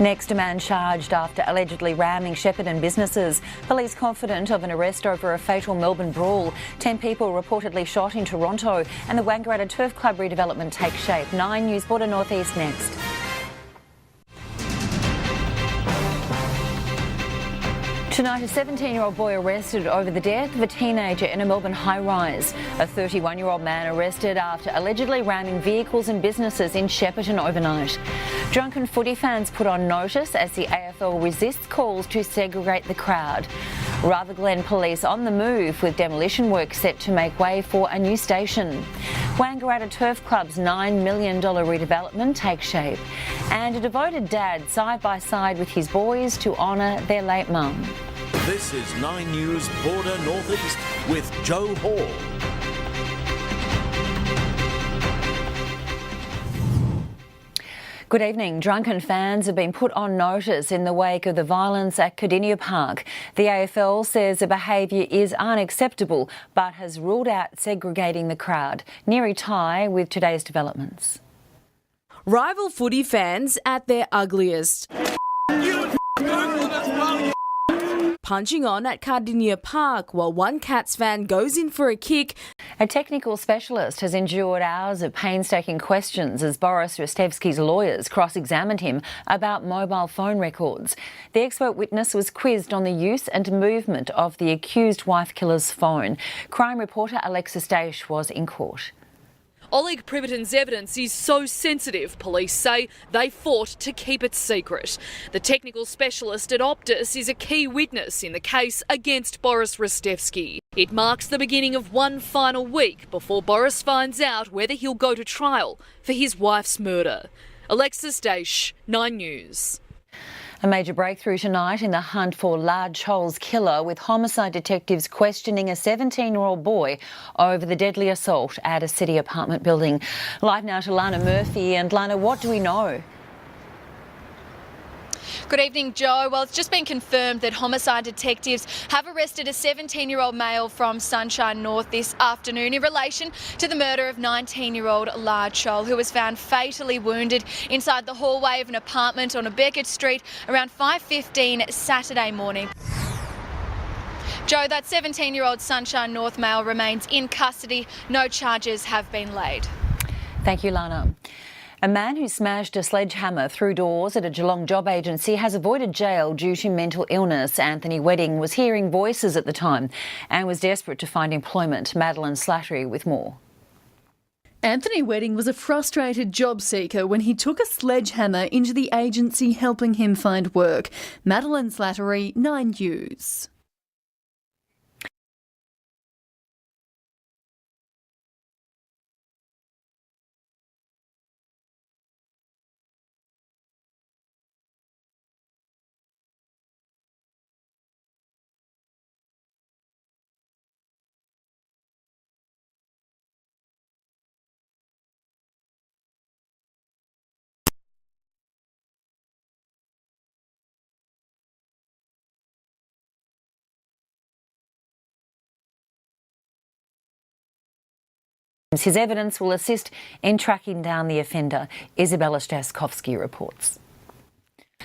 Next, a man charged after allegedly ramming Shepparton businesses. Police confident of an arrest over a fatal Melbourne brawl. 10 people reportedly shot in Toronto, and the Wangaratta Turf Club redevelopment takes shape. 9 News Border Northeast next. Tonight, a 17-year-old boy arrested over the death of a teenager in a Melbourne high-rise. A 31-year-old man arrested after allegedly ramming vehicles and businesses in Shepparton overnight. Drunken footy fans put on notice as the AFL resists calls to segregate the crowd. Rutherglen Police on the move with demolition work set to make way for a new station. Wangaratta Turf Club's $9 million redevelopment takes shape. And a devoted dad side by side with his boys to honour their late mum. This is 9 News Border Northeast with Joe Hall. Good evening. Drunken fans have been put on notice in the wake of the violence at Cardinia Park. The AFL says the behaviour is unacceptable but has ruled out segregating the crowd. Neri Tai with today's developments. Rival footy fans at their ugliest. Punching on at Cardinia Park while one Cats fan goes in for a kick. A technical specialist has endured hours of painstaking questions as Boris Ristevski's lawyers cross-examined him about mobile phone records. The expert witness was quizzed on the use and movement of the accused wife killer's phone. Crime reporter Alexis Daish was in court. Oleg Privitin's evidence is so sensitive, police say they fought to keep it secret. The technical specialist at Optus is a key witness in the case against Boris Ristevski. It marks the beginning of one final week before Boris finds out whether he'll go to trial for his wife's murder. Alexis Daish, 9 News. A major breakthrough tonight in the hunt for Large Hole's killer, with homicide detectives questioning a 17-year-old boy over the deadly assault at a city apartment building. Live now to Lana Murphy. And Lana, what do we know? Good evening, Joe. Well, it's just been confirmed that homicide detectives have arrested a 17-year-old male from Sunshine North this afternoon in relation to the murder of 19-year-old Large Shoal, who was found fatally wounded inside the hallway of an apartment on Beckett Street around 5:15 Saturday morning. Joe, that 17-year-old Sunshine North male remains in custody. No charges have been laid. Thank you, Lana. A man who smashed a sledgehammer through doors at a Geelong job agency has avoided jail due to mental illness. Anthony Wedding was hearing voices at the time and was desperate to find employment. Madeline Slattery with more. Anthony Wedding was a frustrated job seeker when he took a sledgehammer into the agency helping him find work. Madeline Slattery, 9 News. His evidence will assist in tracking down the offender. Isabella Staskovsky reports.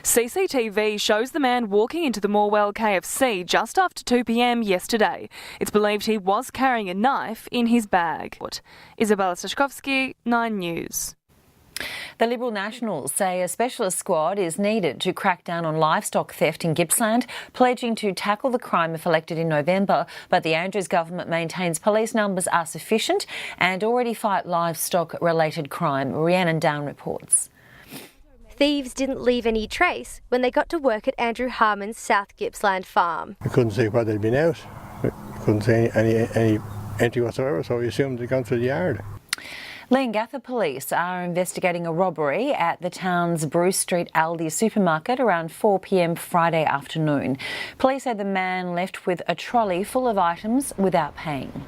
CCTV shows the man walking into the Morwell KFC just after 2 p.m. yesterday. It's believed he was carrying a knife in his bag. Isabella Staskovsky, 9 News. The Liberal Nationals say a specialist squad is needed to crack down on livestock theft in Gippsland, pledging to tackle the crime if elected in November. But the Andrews government maintains police numbers are sufficient and already fight livestock-related crime. Rhiannon Down reports. Thieves didn't leave any trace when they got to work at Andrew Harmon's South Gippsland farm. We couldn't see where they'd been out. We couldn't see any entry whatsoever, so we assumed they'd gone through the yard. Leongatha police are investigating a robbery at the town's Bruce Street Aldi supermarket around 4 p.m. Friday afternoon. Police say the man left with a trolley full of items without paying.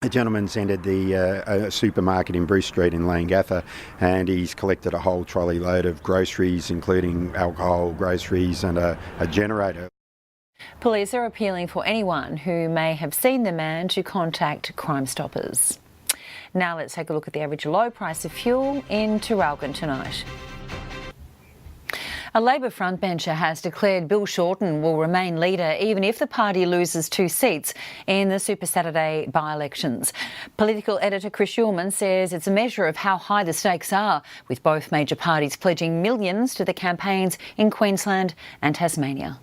A gentleman's entered the supermarket in Bruce Street in Leongatha, and he's collected a whole trolley load of groceries, including alcohol, groceries and a generator. Police are appealing for anyone who may have seen the man to contact Crime Stoppers. Now let's take a look at the average low price of fuel in Traralgon tonight. A Labor frontbencher has declared Bill Shorten will remain leader even if the party loses 2 seats in the Super Saturday by-elections. Political editor Chris Uhlmann says it's a measure of how high the stakes are, with both major parties pledging millions to the campaigns in Queensland and Tasmania.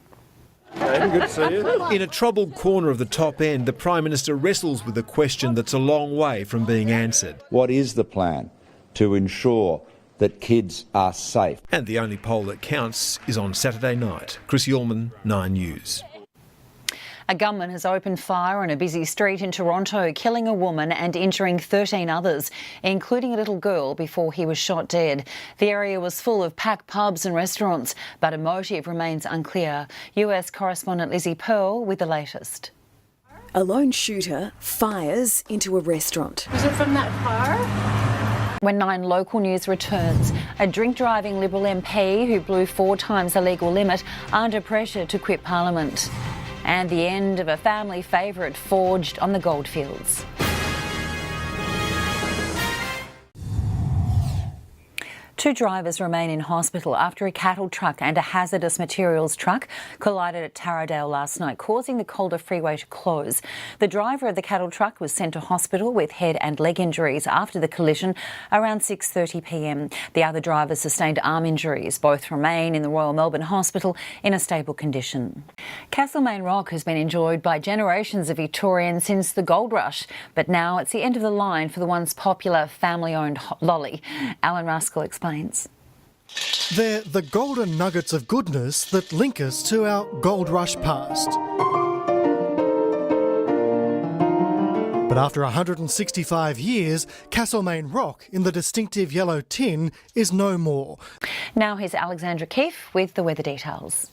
Good to see you. In a troubled corner of the top end, the Prime Minister wrestles with a question that's a long way from being answered. What is the plan to ensure that kids are safe? And the only poll that counts is on Saturday night. Chris Uhlmann, 9 News. A gunman has opened fire on a busy street in Toronto, killing a woman and injuring 13 others, including a little girl, before he was shot dead. The area was full of packed pubs and restaurants, but a motive remains unclear. US correspondent Lizzie Pearl with the latest. A lone shooter fires into a restaurant. Was it from that car? When 9 Local News returns, a drink-driving Liberal MP who blew 4 times the legal limit under pressure to quit Parliament. And the end of a family favourite forged on the goldfields. Two drivers remain in hospital after a cattle truck and a hazardous materials truck collided at Taradale last night, causing the Calder freeway to close. The driver of the cattle truck was sent to hospital with head and leg injuries after the collision around 6:30 p.m. The other driver sustained arm injuries. Both remain in the Royal Melbourne Hospital in a stable condition. Castlemaine Rock has been enjoyed by generations of Victorians since the gold rush, but now it's the end of the line for the once popular family-owned lolly. Alan Ruskell explains. They're the golden nuggets of goodness that link us to our gold rush past. But after 165 years, Castlemaine Rock in the distinctive yellow tin is no more. Now here's Alexandra Keefe with the weather details.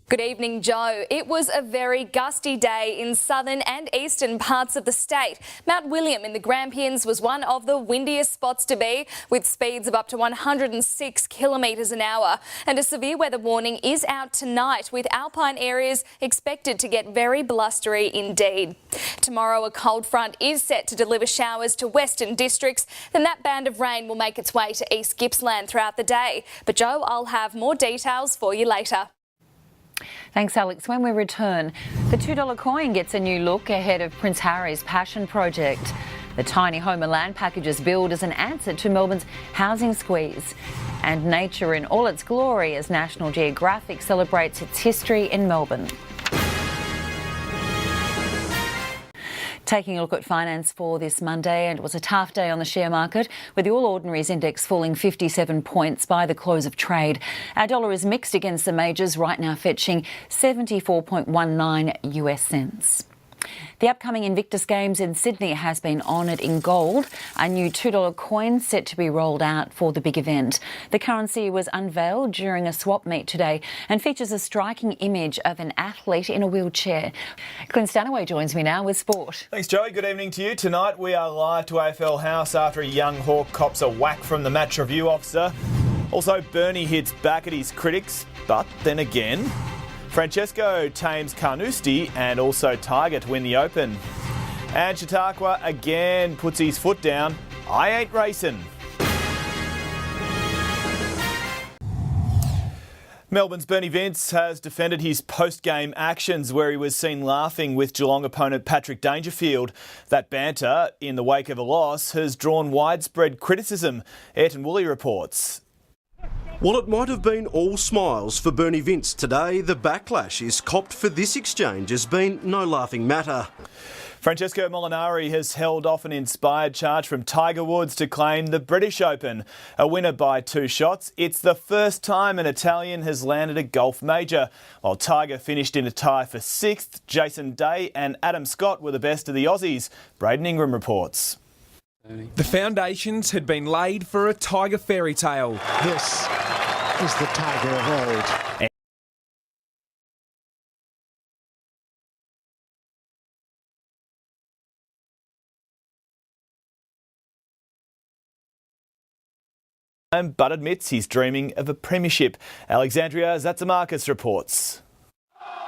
Good evening, Joe. It was a very gusty day in southern and eastern parts of the state. Mount William in the Grampians was one of the windiest spots to be, with speeds of up to 106 kilometres an hour. And a severe weather warning is out tonight, with alpine areas expected to get very blustery indeed. Tomorrow, a cold front is set to deliver showers to western districts. Then that band of rain will make its way to East Gippsland throughout the day. But Joe, I'll have more details for you later. Thanks, Alex. When we return, the $2 coin gets a new look ahead of Prince Harry's Passion Project. The tiny home and land packages billed as an answer to Melbourne's housing squeeze. And nature in all its glory as National Geographic celebrates its history in Melbourne. Taking a look at finance for this Monday, and it was a tough day on the share market, with the All Ordinaries Index falling 57 points by the close of trade. Our dollar is mixed against the majors, right now fetching 74.19 US cents. The upcoming Invictus Games in Sydney has been honoured in gold. A new $2 coin set to be rolled out for the big event. The currency was unveiled during a swap meet today and features a striking image of an athlete in a wheelchair. Clint Stanway joins me now with sport. Thanks, Joey. Good evening to you. Tonight we are live to AFL House after a young hawk cops a whack from the match review officer. Also, Bernie hits back at his critics, but then again, Francesco tames Carnoustie and also Tiger to win the Open. And Chautauqua again puts his foot down. I ain't racing. Melbourne's Bernie Vince has defended his post-game actions where he was seen laughing with Geelong opponent Patrick Dangerfield. That banter, in the wake of a loss, has drawn widespread criticism. Ayrton Woolley reports. While it might have been all smiles for Bernie Vince today, the backlash is copped for this exchange has been no laughing matter. Francesco Molinari has held off an inspired charge from Tiger Woods to claim the British Open. A winner by 2 shots, it's the first time an Italian has landed a golf major. While Tiger finished in a tie for 6th, Jason Day and Adam Scott were the best of the Aussies. Braden Ingram reports. The foundations had been laid for a Tiger fairy tale. This is the Tiger of old. But admits he's dreaming of a premiership. Alexandra Zatzamarkis reports.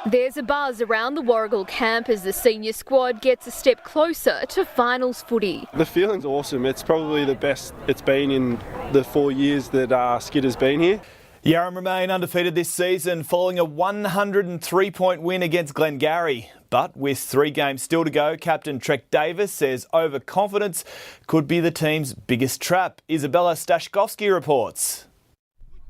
There's a buzz around the Warragul camp as the senior squad gets a step closer to finals footy. The feeling's awesome. It's probably the best it's been in the 4 years that Skid has been here. Yarram remain undefeated this season following a 103-point win against Glengarry. But with 3 games still to go, Captain Trek Davis says overconfidence could be the team's biggest trap. Isabella Stashkovsky reports.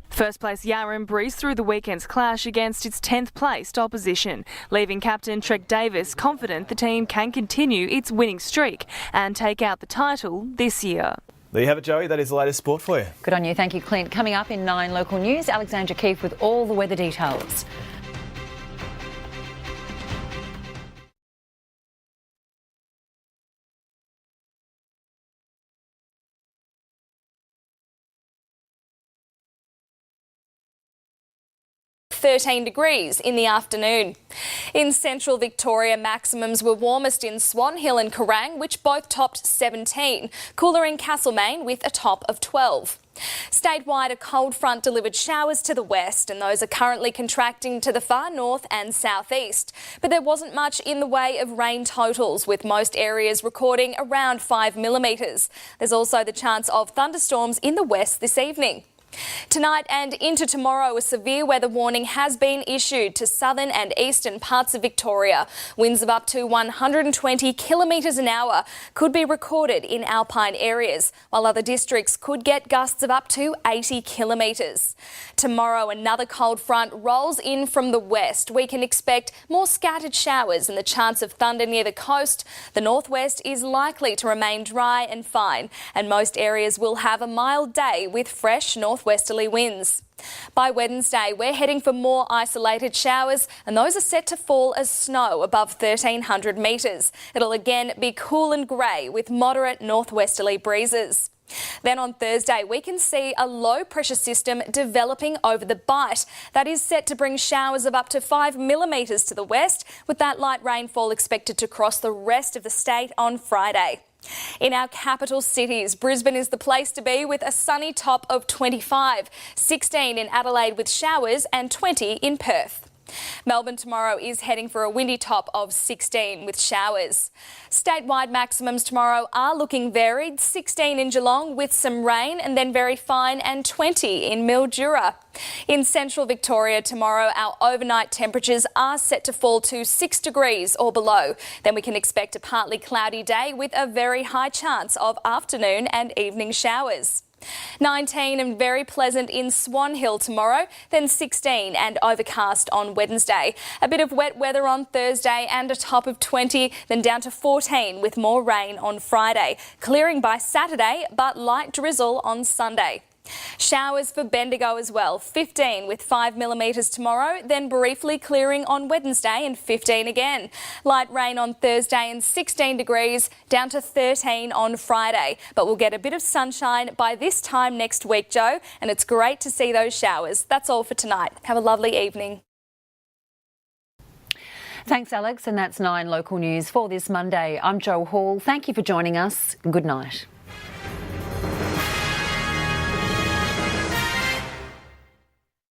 First place Yarram breezed through the weekend's clash against its 10th placed opposition, leaving captain Trek Davis confident the team can continue its winning streak and take out the title this year. There you have it, Joey. That is the latest sport for you. Good on you. Thank you, Clint. Coming up in 9 local news, Alexandra Keefe with all the weather details. -13 in the afternoon. In central Victoria, maximums were warmest in Swan Hill and Kerrang, which both topped 17. Cooler in Castlemaine with a top of 12. Statewide, a cold front delivered showers to the west, and those are currently contracting to the far north and southeast. But there wasn't much in the way of rain totals, with most areas recording around 5 millimetres. There's also the chance of thunderstorms in the west this evening. Tonight and into tomorrow, a severe weather warning has been issued to southern and eastern parts of Victoria. Winds of up to 120 kilometres an hour could be recorded in alpine areas, while other districts could get gusts of up to 80 kilometres. Tomorrow, another cold front rolls in from the west. We can expect more scattered showers and the chance of thunder near the coast. The northwest is likely to remain dry and fine, and most areas will have a mild day with fresh northwesterly winds. By Wednesday, we're heading for more isolated showers, and those are set to fall as snow above 1,300 metres. It'll again be cool and grey with moderate northwesterly breezes. Then on Thursday, we can see a low pressure system developing over the Bight. That is set to bring showers of up to 5 millimetres to the west, with that light rainfall expected to cross the rest of the state on Friday. In our capital cities, Brisbane is the place to be with a sunny top of 25, 16 in Adelaide with showers and 20 in Perth. Melbourne tomorrow is heading for a windy top of 16 with showers. Statewide maximums tomorrow are looking varied, 16 in Geelong with some rain and then very fine, and 20 in Mildura. In central Victoria tomorrow, our overnight temperatures are set to fall to 6 degrees or below. Then we can expect a partly cloudy day with a very high chance of afternoon and evening showers. 19 and very pleasant in Swan Hill tomorrow, then 16 and overcast on Wednesday. A bit of wet weather on Thursday and a top of 20, then down to 14 with more rain on Friday. Clearing by Saturday, but light drizzle on Sunday. Showers for Bendigo as well, 15 with 5 millimetres tomorrow, then briefly clearing on Wednesday and 15 again. Light rain on Thursday and 16 degrees, down to 13 on Friday. But we'll get a bit of sunshine by this time next week, Joe, and it's great to see those showers. That's all for tonight. Have a lovely evening. Thanks, Alex, and that's 9 local news for this Monday. I'm Jo Hall. Thank you for joining us. Good night.